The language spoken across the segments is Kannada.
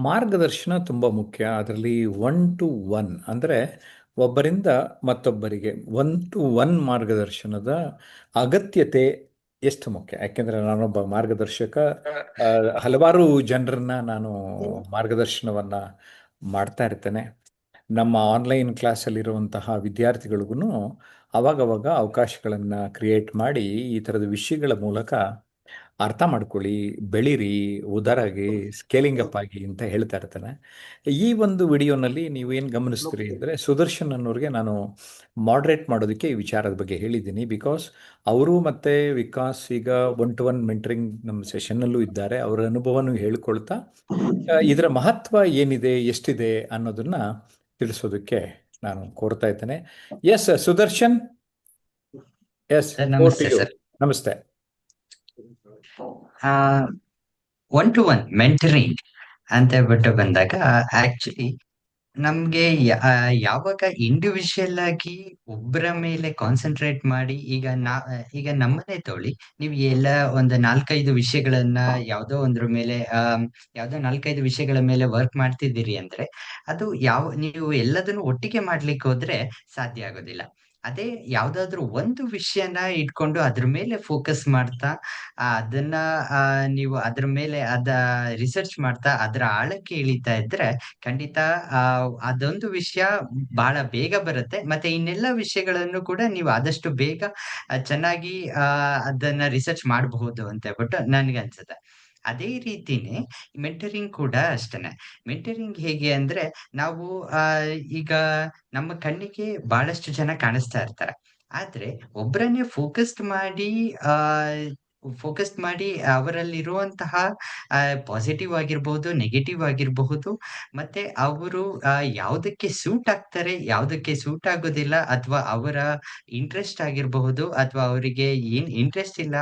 ಮಾರ್ಗದರ್ಶನ ತುಂಬ ಮುಖ್ಯ. ಅದರಲ್ಲಿ ಒನ್ ಟು ಒನ್ ಅಂದರೆ ಒಬ್ಬರಿಂದ ಮತ್ತೊಬ್ಬರಿಗೆ ಒನ್ ಟು ಒನ್ ಮಾರ್ಗದರ್ಶನದ ಅಗತ್ಯತೆ ಎಷ್ಟು ಮುಖ್ಯ. ಯಾಕೆಂದರೆ ನಾನೊಬ್ಬ ಮಾರ್ಗದರ್ಶಕ. ಆ, ಹಲವಾರು ಜನರನ್ನ ನಾನು ಮಾರ್ಗದರ್ಶನವನ್ನು ಮಾಡ್ತಾ ಇರ್ತೇನೆ. ನಮ್ಮ ಆನ್ಲೈನ್ ಕ್ಲಾಸಲ್ಲಿರುವಂತಹ ವಿದ್ಯಾರ್ಥಿಗಳಿಗೂ ಅವಾಗವಾಗ ಅವಕಾಶಗಳನ್ನು ಕ್ರಿಯೇಟ್ ಮಾಡಿ ಈ ಥರದ ವಿಷಯಗಳ ಮೂಲಕ ಅರ್ಥ ಮಾಡ್ಕೊಳ್ಳಿ, ಬೆಳೀರಿ, ಉದಾರಾಗಿ, ಸ್ಕೇಲಿಂಗ್ ಅಪ್ ಆಗಿ ಅಂತ ಹೇಳ್ತಾ ಇರ್ತಾನೆ. ಈ ಒಂದು ವಿಡಿಯೋನಲ್ಲಿ ನೀವು ಏನು ಗಮನಿಸ್ತೀರಿ ಅಂದರೆ, ಸುದರ್ಶನ್ ಅನ್ನೋರಿಗೆ ನಾನು ಮಾಡ್ರೇಟ್ ಮಾಡೋದಕ್ಕೆ ಈ ವಿಚಾರದ ಬಗ್ಗೆ ಹೇಳಿದ್ದೀನಿ. ಬಿಕಾಸ್ ಅವರು ಮತ್ತು ವಿಕಾಸ್ ಈಗ ಒನ್ ಟು ಒನ್ ಮೆಂಟರಿಂಗ್ ನಮ್ಮ ಸೆಷನ್ನಲ್ಲೂ ಇದ್ದಾರೆ. ಅವರ ಅನುಭವನೂ ಹೇಳ್ಕೊಳ್ತಾ ಇದರ ಮಹತ್ವ ಏನಿದೆ, ಎಷ್ಟಿದೆ ಅನ್ನೋದನ್ನ ತಿಳಿಸೋದಕ್ಕೆ ನಾನು ಕೋರ್ತಾ ಇದ್ದೇನೆ. S Sudarshan, yes, sir over to ನಮಸ್ತೆ ಯು. ಸರ್. ನಮಸ್ತೆ. ಒನ್ ಟು ಒನ್ ಮೆಂಟರಿಂಗ್ ಅಂತ ಹೇಳ್ಬಿಟ್ಟು ಬಂದಾಗ ಆಕ್ಚುಲಿ ನಮ್ಗೆ ಯಾವಾಗ ಇಂಡಿವಿಜುವಲ್ ಆಗಿ ಒಬ್ಬರ ಮೇಲೆ ಕಾನ್ಸಂಟ್ರೇಟ್ ಮಾಡಿ ಈಗ ನಮ್ಮನೆ ತಗೊಳ್ಳಿ, ನೀವು ಎಲ್ಲ ಒಂದು ನಾಲ್ಕೈದು ವಿಷಯಗಳನ್ನ ಯಾವ್ದೋ ನಾಲ್ಕೈದು ವಿಷಯಗಳ ಮೇಲೆ ವರ್ಕ್ ಮಾಡ್ತಿದ್ದೀರಿ ಅಂದ್ರೆ ಅದು ನೀವು ಎಲ್ಲದನ್ನು ಒಟ್ಟಿಗೆ ಮಾಡ್ಲಿಕ್ಕೆ ಹೋದ್ರೆ ಸಾಧ್ಯ ಆಗೋದಿಲ್ಲ. ಅದೇ ಯಾವ್ದಾದ್ರು ಒಂದು ವಿಷಯನ ಇಟ್ಕೊಂಡು ಅದ್ರ ಮೇಲೆ ಫೋಕಸ್ ಮಾಡ್ತಾ ಅದನ್ನ ನೀವು ಅದ್ರ ಮೇಲೆ ರಿಸರ್ಚ್ ಮಾಡ್ತಾ ಅದರ ಆಳಕ್ಕೆ ಇಳಿತಾ ಇದ್ರೆ ಖಂಡಿತ ಅದೊಂದು ವಿಷಯ ಬಹಳ ಬೇಗ ಬರುತ್ತೆ. ಮತ್ತೆ ಇನ್ನೆಲ್ಲ ವಿಷಯಗಳನ್ನು ಕೂಡ ನೀವು ಆದಷ್ಟು ಬೇಗ ಚೆನ್ನಾಗಿ ಅದನ್ನ ರಿಸರ್ಚ್ ಮಾಡಬಹುದು ಅಂತ ಹೇಳ್ಬಿಟ್ಟು ನನ್ಗೆ ಅನ್ಸುತ್ತೆ. ಅದೇ ರೀತಿನೇ ಮೆಂಟರಿಂಗ್ ಕೂಡ ಅಷ್ಟೇನೆ. ಮೆಂಟರಿಂಗ್ ಹೇಗೆ ಅಂದ್ರೆ ನಾವು ಆ ಈಗ ನಮ್ಮ ಕಣ್ಣಿಗೆ ಬಹಳಷ್ಟು ಜನ ಕಾಣಿಸ್ತಾ ಇರ್ತಾರೆ. ಆದ್ರೆ ಒಬ್ಬರನ್ನೇ ಆ ಫೋಕಸ್ ಮಾಡಿ ಅವರಲ್ಲಿರುವಂತಹ ಪಾಸಿಟಿವ್ ಆಗಿರ್ಬಹುದು, ನೆಗೆಟಿವ್ ಆಗಿರಬಹುದು, ಮತ್ತೆ ಅವರು ಯಾವುದಕ್ಕೆ ಸೂಟ್ ಆಗ್ತಾರೆ, ಯಾವುದಕ್ಕೆ ಸೂಟ್ ಆಗೋದಿಲ್ಲ, ಅಥವಾ ಅವರ ಇಂಟ್ರೆಸ್ಟ್ ಆಗಿರಬಹುದು, ಅಥವಾ ಅವರಿಗೆ ಏನ್ ಇಂಟ್ರೆಸ್ಟ್ ಇಲ್ಲ,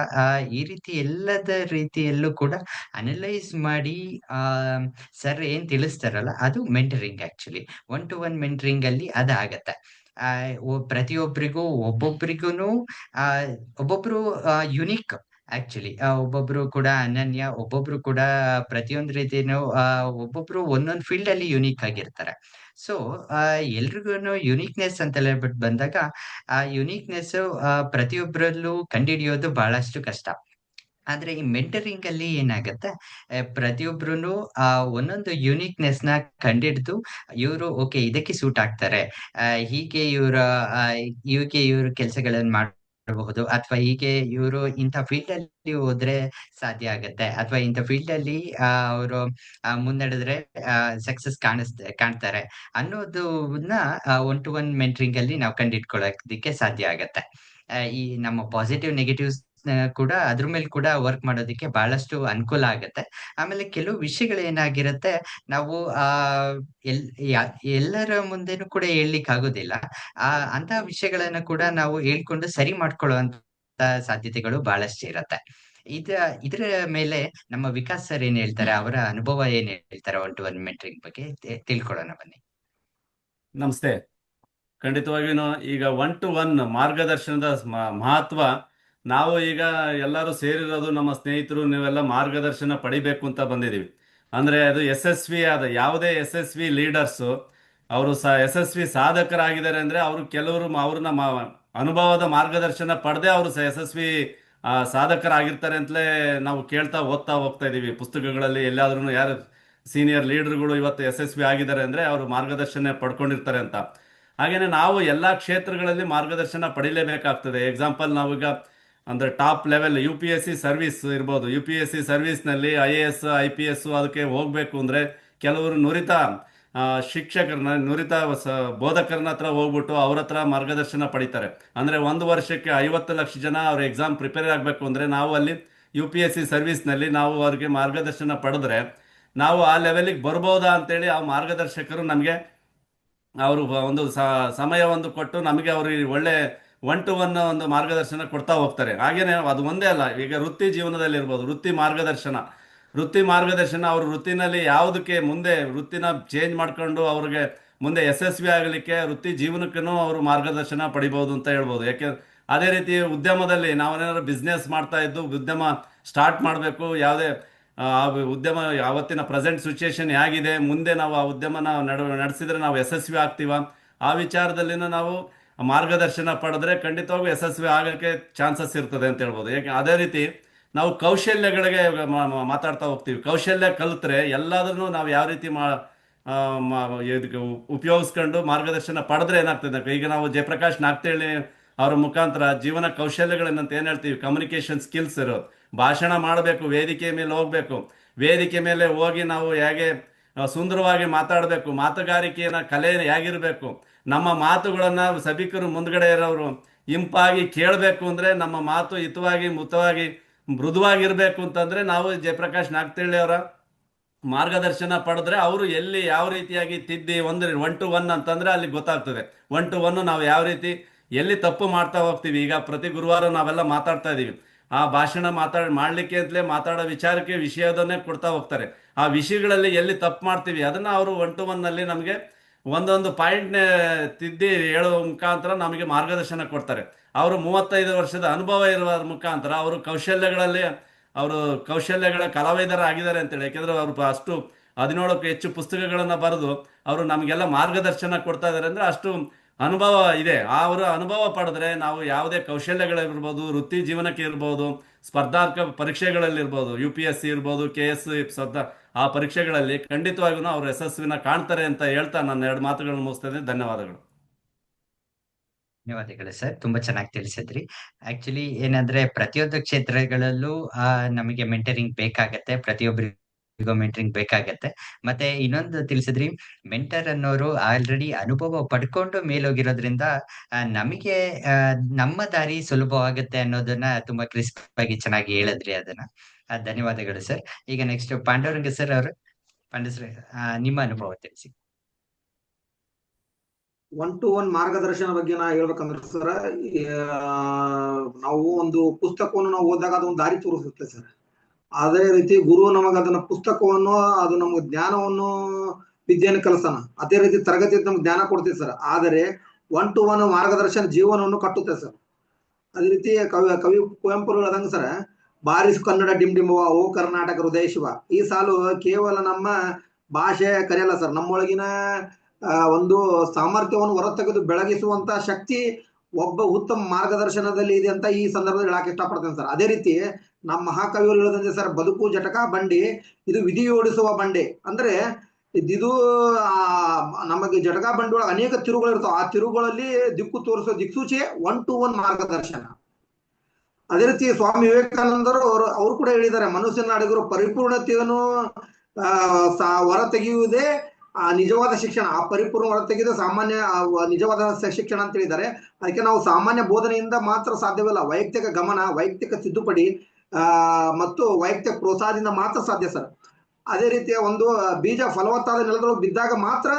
ಈ ರೀತಿ ಎಲ್ಲದ ರೀತಿಯಲ್ಲೂ ಕೂಡ ಅನಲೈಸ್ ಮಾಡಿ ಆ ಸರ್ ಏನ್ ತಿಳಿಸ್ತಾರಲ್ಲ ಅದು mentoring actually. One to one mentoring ಅಲ್ಲಿ ಅದಾಗತ್ತೆ. ಆ ಪ್ರತಿಯೊಬ್ಬರಿಗೂ ಒಬ್ಬೊಬ್ರಿಗೂನು ಆ ಒಬ್ಬೊಬ್ರು ಯುನಿಕ್ ಆಕ್ಚುಲಿ. ಒಬ್ಬೊಬ್ರು ಕೂಡ ಅನನ್ಯ, ಒಬ್ಬೊಬ್ರು ಕೂಡ ಪ್ರತಿಯೊಂದು ರೀತಿನೂ ಒಬ್ಬೊಬ್ರು ಒಂದೊಂದು ಫೀಲ್ಡ್ ಅಲ್ಲಿ ಯುನಿಕ್ ಆಗಿರ್ತಾರೆ. ಸೊ ಎಲ್ರಿಗೂನು ಯುನಿಕ್ನೆಸ್ ಅಂತ ಹೇಳ್ಬಿಟ್ಟು ಬಂದಾಗ ಆ ಯುನಿಕ್ನೆಸ್ ಪ್ರತಿಯೊಬ್ಬರಲ್ಲೂ ಕಂಡುಹಿಡಿಯೋದು ಬಹಳಷ್ಟು ಕಷ್ಟ. ಆದ್ರೆ ಈ ಮೆಂಟರಿಂಗ್ ಅಲ್ಲಿ ಏನಾಗತ್ತೆ, ಪ್ರತಿಯೊಬ್ರುನು ಒಂದೊಂದು ಯುನಿಕ್ನೆಸ್ ನ ಕಂಡಿಡ್ದು ಇವರು ಓಕೆ ಇದಕ್ಕೆ ಸೂಟ್ ಆಗ್ತಾರೆ, ಹೀಗೆ ಇವರ ಇವ್ರು ಕೆಲಸಗಳನ್ನ ಮಾಡಬಹುದು, ಅಥವಾ ಹೀಗೆ ಇವರು ಇಂಥ ಫೀಲ್ಡ್ ಅಲ್ಲಿ ಹೋದ್ರೆ ಸಾಧ್ಯ ಆಗತ್ತೆ, ಅಥವಾ ಇಂಥ ಫೀಲ್ಡ್ ಅಲ್ಲಿ ಅವರು ಮುನ್ನಡೆದ್ರೆ ಸಕ್ಸಸ್ ಕಾಣ್ತಾರೆ ಅನ್ನೋದನ್ನ ಒನ್ ಟು ಒನ್ ಮೆಂಟರಿಂಗ್ ಅಲ್ಲಿ ನಾವು ಕಂಡಿಡ್ಕೊಳ್ಳೋದಕ್ಕೆ ಸಾಧ್ಯ ಆಗತ್ತೆ. ಈ ನಮ್ಮ ಪಾಸಿಟಿವ್ ನೆಗೆಟಿವ್ಸ್ ಕೂಡ ಅದ್ರ ಮೇಲೆ ಕೂಡ ವರ್ಕ್ ಮಾಡೋದಕ್ಕೆ ಬಹಳಷ್ಟು ಅನುಕೂಲ ಆಗತ್ತೆ. ಆಮೇಲೆ ಕೆಲವು ವಿಷಯಗಳು ಏನಾಗಿರತ್ತೆ, ನಾವು ಎಲ್ ಎಲ್ಲರ ಮುಂದೆನೂ ಕೂಡ ಹೇಳ್ಲಿಕ್ಕೆ ಆಗೋದಿಲ್ಲ. ಅಂತಹ ವಿಷಯಗಳನ್ನ ಕೂಡ ನಾವು ಹೇಳ್ಕೊಂಡು ಸರಿ ಮಾಡ್ಕೊಳ್ಳುವಂತ ಸಾಧ್ಯತೆಗಳು ಬಹಳಷ್ಟು ಇರತ್ತೆ. ಇದ ಇದ್ರ ಮೇಲೆ ನಮ್ಮ ವಿಕಾಸ್ ಸರ್ ಏನ್ ಹೇಳ್ತಾರೆ, ಅವರ ಅನುಭವ ಏನ್ ಹೇಳ್ತಾರೆ ಒನ್ ಟು ಒನ್ ಮೆಂಟರಿಂಗ್ ಬಗ್ಗೆ ತಿಳ್ಕೊಳ್ಳೋಣ ಬನ್ನಿ. ನಮಸ್ತೆ. ಖಂಡಿತವಾಗಿಯೂ ಈಗ ಒನ್ ಟು ಒನ್ ಮಾರ್ಗದರ್ಶನದ ಮಹತ್ವ, ನಾವು ಈಗ ಎಲ್ಲರೂ ಸೇರಿರೋದು ನಮ್ಮ ಸ್ನೇಹಿತರು ನೀವೆಲ್ಲ ಮಾರ್ಗದರ್ಶನ ಪಡಿಬೇಕು ಅಂತ ಬಂದಿದ್ದೀವಿ. ಅಂದರೆ ಅದು ಯಶಸ್ವಿ ಆದ ಯಾವುದೇ ಯಶಸ್ವಿ ಲೀಡರ್ಸು ಅವರು ಯಶಸ್ವಿ ಸಾಧಕರಾಗಿದ್ದಾರೆ ಅಂದರೆ ಅವರು ಕೆಲವರು ಅವ್ರನ್ನ ಅನುಭವದ ಮಾರ್ಗದರ್ಶನ ಪಡೆದೇ ಅವರು ಯಶಸ್ವಿ ಸಾಧಕರಾಗಿರ್ತಾರೆ ಅಂತಲೇ ನಾವು ಕೇಳ್ತಾ ಓದ್ತಾ ಹೋಗ್ತಾ ಇದ್ದೀವಿ ಪುಸ್ತಕಗಳಲ್ಲಿ. ಎಲ್ಲಾದ್ರೂ ಯಾರು ಸೀನಿಯರ್ ಲೀಡರ್ಗಳು ಇವತ್ತು ಯಶಸ್ವಿ ಆಗಿದ್ದಾರೆ ಅಂದರೆ ಅವರು ಮಾರ್ಗದರ್ಶನ ಪಡ್ಕೊಂಡಿರ್ತಾರೆ ಅಂತ. ಹಾಗೆಯೇ ನಾವು ಎಲ್ಲ ಕ್ಷೇತ್ರಗಳಲ್ಲಿ ಮಾರ್ಗದರ್ಶನ ಪಡಿಲೇಬೇಕಾಗ್ತದೆ. ಎಕ್ಸಾಂಪಲ್ ನಾವೀಗ ಅಂದರೆ ಟಾಪ್ ಲೆವೆಲ್ UPSC ಸರ್ವಿಸ್ ಇರ್ಬೋದು. UPSC ಸರ್ವಿಸ್ನಲ್ಲಿ IAS IPS ಅದಕ್ಕೆ ಹೋಗಬೇಕು ಅಂದರೆ ಕೆಲವರು ನುರಿತ ಶಿಕ್ಷಕರನ್ನ, ನುರಿತ ಬೋಧಕರನ್ನ ಹತ್ರ ಹೋಗ್ಬಿಟ್ಟು ಅವ್ರ ಹತ್ರ ಮಾರ್ಗದರ್ಶನ ಪಡಿತಾರೆ. ಅಂದರೆ ಒಂದು ವರ್ಷಕ್ಕೆ 50 ಲಕ್ಷ ಜನ ಅವ್ರ ಎಕ್ಸಾಮ್ ಪ್ರಿಪೇರ್ ಆಗಬೇಕು ಅಂದರೆ ನಾವು ಅಲ್ಲಿ UPSC ಸರ್ವಿಸ್ನಲ್ಲಿ ನಾವು ಅವ್ರಿಗೆ ಮಾರ್ಗದರ್ಶನ ಪಡೆದ್ರೆ ನಾವು ಆ ಲೆವೆಲಿಗೆ ಬರ್ಬೋದಾ ಅಂತೇಳಿ ಆ ಮಾರ್ಗದರ್ಶಕರು ನಮಗೆ ಅವರು ಒಂದು ಸಮಯ ಒಂದು ಕೊಟ್ಟು ನಮಗೆ ಅವ್ರಿಗೆ ಒಳ್ಳೆ ಒನ್ ಟು ಒನ್ ಒಂದು ಮಾರ್ಗದರ್ಶನ ಕೊಡ್ತಾ ಹೋಗ್ತಾರೆ. ಹಾಗೇನೆ ಅದು ಒಂದೇ ಅಲ್ಲ, ಈಗ ವೃತ್ತಿ ಜೀವನದಲ್ಲಿ ಇರ್ಬೋದು ವೃತ್ತಿ ಮಾರ್ಗದರ್ಶನ ಅವ್ರ ವೃತ್ತಿನಲ್ಲಿ ಯಾವುದಕ್ಕೆ ಮುಂದೆ ವೃತ್ತಿನ ಚೇಂಜ್ ಮಾಡ್ಕೊಂಡು ಅವ್ರಿಗೆ ಮುಂದೆ ಯಶಸ್ವಿ ಆಗಲಿಕ್ಕೆ ವೃತ್ತಿ ಜೀವನಕ್ಕೂ ಅವರು ಮಾರ್ಗದರ್ಶನ ಪಡಿಬೋದು ಅಂತ ಹೇಳ್ಬೋದು. ಯಾಕೆ ಅದೇ ರೀತಿ ಉದ್ಯಮದಲ್ಲಿ ನಾವೇನಾದ್ರು ಬಿಸ್ನೆಸ್ ಮಾಡ್ತಾ ಇದ್ದು ಉದ್ಯಮ ಸ್ಟಾರ್ಟ್ ಮಾಡಬೇಕು, ಯಾವುದೇ ಆ ಉದ್ಯಮ ಅವತ್ತಿನ ಪ್ರೆಸೆಂಟ್ ಸಿಚುಯೇಷನ್ ಹೇಗಿದೆ, ಮುಂದೆ ನಾವು ಆ ಉದ್ಯಮನ ನಡೆಸಿದ್ರೆ ನಾವು ಯಶಸ್ವಿ ಆಗ್ತೀವ, ಆ ವಿಚಾರದಲ್ಲಿನ ನಾವು ಮಾರ್ಗದರ್ಶನ ಪಡೆದ್ರೆ ಖಂಡಿತವಾಗೂ ಯಶಸ್ವಿ ಆಗಕ್ಕೆ ಚಾನ್ಸಸ್ ಇರ್ತದೆ ಅಂತ ಹೇಳ್ಬೋದು. ಯಾಕೆ ಅದೇ ರೀತಿ ನಾವು ಕೌಶಲ್ಯಗಳಿಗೆ ಮಾತಾಡ್ತಾ ಹೋಗ್ತೀವಿ. ಕೌಶಲ್ಯ ಕಲಿತ್ರೆ ಎಲ್ಲದನ್ನು ನಾವು ಯಾವ ರೀತಿ ಇದಕ್ಕೆ ಉಪಯೋಗಿಸ್ಕೊಂಡು ಮಾರ್ಗದರ್ಶನ ಪಡೆದ್ರೆ ಏನಾಗ್ತದೆ, ಈಗ ನಾವು ಜಯಪ್ರಕಾಶ್ ನಾಗ್ತೇಳಿ ಅವರ ಮುಖಾಂತರ ಜೀವನ ಕೌಶಲ್ಯಗಳನ್ನಂತ ಏನು ಹೇಳ್ತೀವಿ, ಕಮ್ಯುನಿಕೇಷನ್ ಸ್ಕಿಲ್ಸ್ ಇರೋದು. ಭಾಷಣ ಮಾಡಬೇಕು, ವೇದಿಕೆ ಮೇಲೆ ಹೋಗ್ಬೇಕು, ವೇದಿಕೆ ಮೇಲೆ ಹೋಗಿ ನಾವು ಹೇಗೆ ಸುಂದರವಾಗಿ ಮಾತಾಡಬೇಕು, ಮಾತುಗಾರಿಕೆಯ ಕಲೆ ಹೇಗಿರಬೇಕು, ನಮ್ಮ ಮಾತುಗಳನ್ನು ಸಭಿಕರು ಮುಂದ್ಗಡೆ ಇರೋರು ಇಂಪಾಗಿ ಕೇಳಬೇಕು ಅಂದರೆ ನಮ್ಮ ಮಾತು ಹಿತವಾಗಿ ಮುತವಾಗಿ ಮೃದುವಾಗಿರಬೇಕು ಅಂತಂದರೆ ನಾವು ಜಯಪ್ರಕಾಶ್ ನಾಗ್ತೇಳಿ ಅವರ ಮಾರ್ಗದರ್ಶನ ಪಡೆದ್ರೆ ಅವರು ಎಲ್ಲಿ ಯಾವ ರೀತಿಯಾಗಿ ತಿದ್ದಿ ಒಂದು 1 to 1 ಅಂತಂದ್ರೆ ಅಲ್ಲಿ ಗೊತ್ತಾಗ್ತದೆ. 1 to 1 ನಾವು ಯಾವ ರೀತಿ ಎಲ್ಲಿ ತಪ್ಪು ಮಾಡ್ತಾ ಹೋಗ್ತೀವಿ. ಈಗ ಪ್ರತಿ ಗುರುವಾರ ನಾವೆಲ್ಲ ಮಾತಾಡ್ತಾ ಇದೀವಿ, ಆ ಭಾಷಣ ಮಾಡ್ಲಿಕ್ಕೆ ಅಂತಲೇ ಮಾತಾಡೋ ವಿಚಾರಕ್ಕೆ ವಿಷಯದನ್ನೇ ಕೊಡ್ತಾ ಹೋಗ್ತಾರೆ. ಆ ವಿಷಯಗಳಲ್ಲಿ ಎಲ್ಲಿ ತಪ್ಪು ಮಾಡ್ತೀವಿ ಅದನ್ನ ಅವರು 1 to 1 ನಲ್ಲಿ ನಮಗೆ ಒಂದೊಂದು ಪಾಯಿಂಟ್ನ ತಿದ್ದಿ ಹೇಳುವ ಮುಖಾಂತರ ನಮಗೆ ಮಾರ್ಗದರ್ಶನ ಕೊಡ್ತಾರೆ. ಅವರು 35 ವರ್ಷದ ಅನುಭವ ಇರುವ ಮುಖಾಂತರ ಅವರು ಅವರು ಕೌಶಲ್ಯಗಳ ಕಲಾವಿದರಾಗಿದ್ದಾರೆ ಅಂತೇಳಿ. ಯಾಕೆಂದ್ರೆ ಅವರು ಅಷ್ಟು 17ಕ್ಕೂ ಹೆಚ್ಚು ಪುಸ್ತಕಗಳನ್ನು ಬರೆದು ಅವರು ನಮಗೆಲ್ಲ ಮಾರ್ಗದರ್ಶನ ಕೊಡ್ತಾ ಇದ್ದಾರೆ ಅಂದ್ರೆ ಅಷ್ಟು ಅನುಭವ ಇದೆ. ಅವರ ಅನುಭವ ಪಡೆದ್ರೆ ನಾವು ಯಾವುದೇ ಕೌಶಲ್ಯಗಳಿರ್ಬೋದು, ವೃತ್ತಿ ಜೀವನಕ್ಕೆ ಇರ್ಬೋದು, ಸ್ಪರ್ಧಾತ್ಮಕ ಪರೀಕ್ಷೆಗಳಲ್ಲಿರ್ಬೋದು, UPSC ಇರ್ಬೋದು, KS ಆ ಪರೀಕ್ಷೆಗಳಲ್ಲಿ ಖಂಡಿತವಾಗಿಯೂ ಅವರು ಯಶಸ್ವಿನ ಕಾಣ್ತಾರೆ ಅಂತ ಹೇಳ್ತಾ ನನ್ನ 2 ಮಾತುಗಳನ್ನು ಮುಗಿಸ್ತೇನೆ. ಧನ್ಯವಾದಗಳು. ಧನ್ಯವಾದಗಳು ಸರ್, ತುಂಬಾ ಚೆನ್ನಾಗಿ ತಿಳಿಸಿದ್ರಿ. ಆಕ್ಚುಲಿ ಏನಂದ್ರೆ ಪ್ರತಿಯೊಂದು ಕ್ಷೇತ್ರಗಳಲ್ಲೂ ನಮಗೆ ಮೆಂಟರಿಂಗ್ ಬೇಕಾಗತ್ತೆ, ಪ್ರತಿಯೊಬ್ಬರಿಗೂ ಮೆಂಟರಿಂಗ್ ಬೇಕಾಗತ್ತೆ. ಮತ್ತೆ ಇನ್ನೊಂದು ತಿಳಿಸಿದ್ರಿ, ಮೆಂಟರ್ ಅನ್ನೋರು ಆಲ್ರೆಡಿ ಅನುಭವ ಪಡ್ಕೊಂಡು ಮೇಲೋಗಿರೋದ್ರಿಂದ ನಮಗೆ ನಮ್ಮ ದಾರಿ ಸುಲಭವಾಗುತ್ತೆ ಅನ್ನೋದನ್ನ ತುಂಬಾ ಕ್ರಿಸ್ಪ್ ಆಗಿ ಚೆನ್ನಾಗಿ ಹೇಳಿದ್ರಿ ಅದನ್ನ. ಧನ್ಯವಾದಗಳು ಸರ್. ಈಗ ನೆಕ್ಸ್ಟ್ ಪಾಂಡುರಂಗ ಸರ್ ಅವರು, ನಿಮ್ಮ ಅನುಭವ ತಿಳಿಸಿ. 1 to 1 ಮಾರ್ಗದರ್ಶನ ಬಗ್ಗೆ ನಾ ಹೇಳ್ಬೇಕಂದ್ರೆ ಸರ್, ನಾವು ಒಂದು ಪುಸ್ತಕವನ್ನು ನಾವು ಓದಿದಾಗ ಅದೊಂದು ದಾರಿ ತೋರಿಸುತ್ತೆ ಸರ್. ಅದೇ ರೀತಿ ಗುರು ನಮಗೆ ಅದನ್ನ ಪುಸ್ತಕವನ್ನು, ಅದು ನಮ್ಗೆ ಜ್ಞಾನವನ್ನು, ವಿದ್ಯೆಯನ್ನು ಕಲಿಸ್ತಾನ. ಅದೇ ರೀತಿ ತರಗತಿ ನಮ್ಗೆ ಜ್ಞಾನ ಕೊಡ್ತೀವಿ ಸರ್. ಆದರೆ 1 to 1 ಮಾರ್ಗದರ್ಶನ ಜೀವನವನ್ನು ಕಟ್ಟುತ್ತೆ ಸರ್. ಅದೇ ರೀತಿ ಕವಿ ಕುವೆಂಪು ಹೇಳದಂಗ ಸರ್, ಬಾರಿಸು ಕನ್ನಡ ಡಿಮ್ ಡಿಂಬವ ಓ ಕರ್ನಾಟಕ ಹೃದಯ ಶಿವ. ಈ ಸಾಲು ಕೇವಲ ನಮ್ಮ ಭಾಷೆ ಕರೆಯಲ್ಲ ಸರ್, ನಮ್ಮೊಳಗಿನ ಒಂದು ಸಾಮರ್ಥ್ಯವನ್ನು ಹೊರತೆಗೆದು ಬೆಳಗಿಸುವಂತ ಶಕ್ತಿ ಒಬ್ಬ ಉತ್ತಮ ಮಾರ್ಗದರ್ಶನದಲ್ಲಿ ಇದೆ ಅಂತ ಈ ಸಂದರ್ಭದಲ್ಲಿ ಹೇಳಕ್ ಇಷ್ಟಪಡ್ತೇನೆ ಸರ್. ಅದೇ ರೀತಿ ನಮ್ಮ ಮಹಾಕವಿಗಳು ಹೇಳದಂತೆ ಸರ್, ಬದುಕು ಜಟಕಾ ಬಂಡಿ, ಇದು ವಿಧಿ ಓಡಿಸುವ ಬಂಡೆ. ಅಂದ್ರೆ ಇದು ನಮಗೆ ಜಟಕಾ ಬಂಡಿ ಒಳಗೆ ಅನೇಕ ತಿರುಗಳು ಇರ್ತಾವ. ಆ ತಿರುಗಳಲ್ಲಿ ದಿಕ್ಕು ತೋರಿಸೋ ದಿಕ್ಸೂಚಿ 1 to 1 ಮಾರ್ಗದರ್ಶನ. ಅದೇ ರೀತಿ ಸ್ವಾಮಿ ವಿವೇಕಾನಂದರು ಅವರು ಕೂಡ ಹೇಳಿದ್ದಾರೆ, ಮನುಷ್ಯನ ಅಡಗಿರೋ ಪರಿಪೂರ್ಣತೆಯನ್ನು ಹೊರ ತೆಗೆಯುವುದೇ ನಿಜವಾದ ಶಿಕ್ಷಣ. ಆ ಪರಿಪೂರ್ಣ ಹೊರ ತೆಗೆದು ಸಾಮಾನ್ಯ ನಿಜವಾದ ಶಿಕ್ಷಣ ಅಂತ ಹೇಳಿದ್ದಾರೆ. ಅದಕ್ಕೆ ನಾವು ಸಾಮಾನ್ಯ ಬೋಧನೆಯಿಂದ ಮಾತ್ರ ಸಾಧ್ಯವಿಲ್ಲ, ವೈಯಕ್ತಿಕ ಗಮನ, ವೈಯಕ್ತಿಕ ತಿದ್ದುಪಡಿ ಮತ್ತು ವೈಯಕ್ತಿಕ ಪ್ರೋತ್ಸಾಹದಿಂದ ಮಾತ್ರ ಸಾಧ್ಯ ಸರ್. ಅದೇ ರೀತಿಯ ಒಂದು ಬೀಜ ಫಲವತ್ತಾದ ನೆಲದೊಳಗೆ ಬಿದ್ದಾಗ ಮಾತ್ರ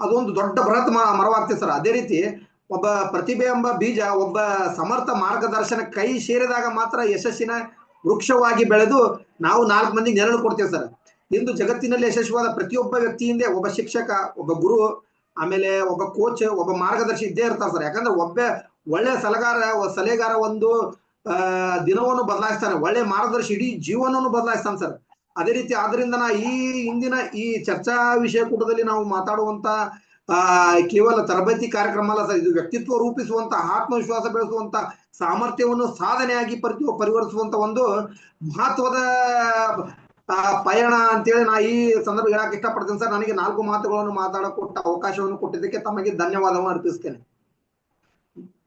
ಅದೊಂದು ದೊಡ್ಡ ಬೃಹತ್ ಮರವಾಗ್ತದೆ ಸರ್. ಅದೇ ರೀತಿ ಒಬ್ಬ ಪ್ರತಿಭೆ ಎಂಬ ಬೀಜ ಒಬ್ಬ ಸಮರ್ಥ ಮಾರ್ಗದರ್ಶನ ಕೈ ಸೇರಿದಾಗ ಮಾತ್ರ ಯಶಸ್ಸಿನ ವೃಕ್ಷವಾಗಿ ಬೆಳೆದು ನಾವು 4 ಮಂದಿಗೆ ನೆರಳು ಕೊಡ್ತೇವೆ ಸರ್. ಇಂದು ಜಗತ್ತಿನಲ್ಲಿ ಯಶಸ್ವಿಯಾದ ಪ್ರತಿಯೊಬ್ಬ ವ್ಯಕ್ತಿಯಿಂದ ಒಬ್ಬ ಶಿಕ್ಷಕ, ಒಬ್ಬ ಗುರು, ಆಮೇಲೆ ಒಬ್ಬ ಕೋಚ್, ಒಬ್ಬ ಮಾರ್ಗದರ್ಶಿ ಇದ್ದೇ ಇರ್ತಾರೆ ಸರ್. ಯಾಕಂದ್ರೆ ಒಳ್ಳೆ ಸಲಹೆಗಾರ ಒಂದು ದಿನವನ್ನು ಬದಲಾಯಿಸ್ತಾನೆ, ಒಳ್ಳೆ ಮಾರ್ಗದರ್ಶಿ ಇಡೀ ಜೀವನವನ್ನು ಬದಲಾಯಿಸ್ತಾನೆ ಸರ್. ಅದೇ ರೀತಿ ಆದ್ರಿಂದ ಈ ಇಂದಿನ ಈ ಚರ್ಚಾ ವಿಷಯ ಕೂಟದಲ್ಲಿ ನಾವು ಮಾತಾಡುವಂತ ಕೇವಲ ತರಬೇತಿ ಕಾರ್ಯಕ್ರಮ ಅಲ್ಲ ಸರ್, ಇದು ವ್ಯಕ್ತಿತ್ವ ರೂಪಿಸುವಂತ, ಆತ್ಮವಿಶ್ವಾಸ ಬೆಳೆಸುವಂತ, ಸಾಮರ್ಥ್ಯವನ್ನು ಸಾಧನೆಯಾಗಿ ಪರಿವರ್ತಿಸುವಂತ ಒಂದು ಮಹತ್ವದ ಪಯಣ ಅಂತೇಳಿ ನಾ ಈ ಸಂದರ್ಭ ಹೇಳಕ್ ಇಷ್ಟಪಡ್ತೇನೆ ಸರ್. ನನಗೆ 4 ಮಾತುಗಳನ್ನು ಮಾತಾಡಕ್ ಕೊಟ್ಟ ಅವಕಾಶವನ್ನು ಕೊಟ್ಟಿದ್ದಕ್ಕೆ ತಮಗೆ ಧನ್ಯವಾದವನ್ನು ಅರ್ಪಿಸ್ತೇನೆ.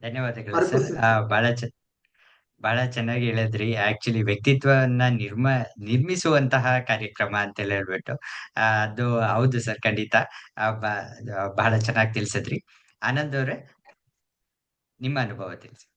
ಧನ್ಯವಾದಗಳು ಸರ್. ಬಹಳ ಚೆನ್ನಾಗಿ ಹೇಳಿದ್ರಿ. ಆಕ್ಚುಲಿ ವ್ಯಕ್ತಿತ್ವವನ್ನ ನಿರ್ಮಿಸುವಂತಹ ಕಾರ್ಯಕ್ರಮ ಅಂತ ಹೇಳ್ಬಿಟ್ಟು ಅದು ಹೌದು ಸರ್, ಖಂಡಿತ. ಬಹಳ ಚೆನ್ನಾಗಿ ತಿಳಿಸಿದ್ರಿ. ಆನಂದ್ ಅವ್ರೆ, ನಿಮ್ಮ ಅನುಭವ ತಿಳಿಸಿ.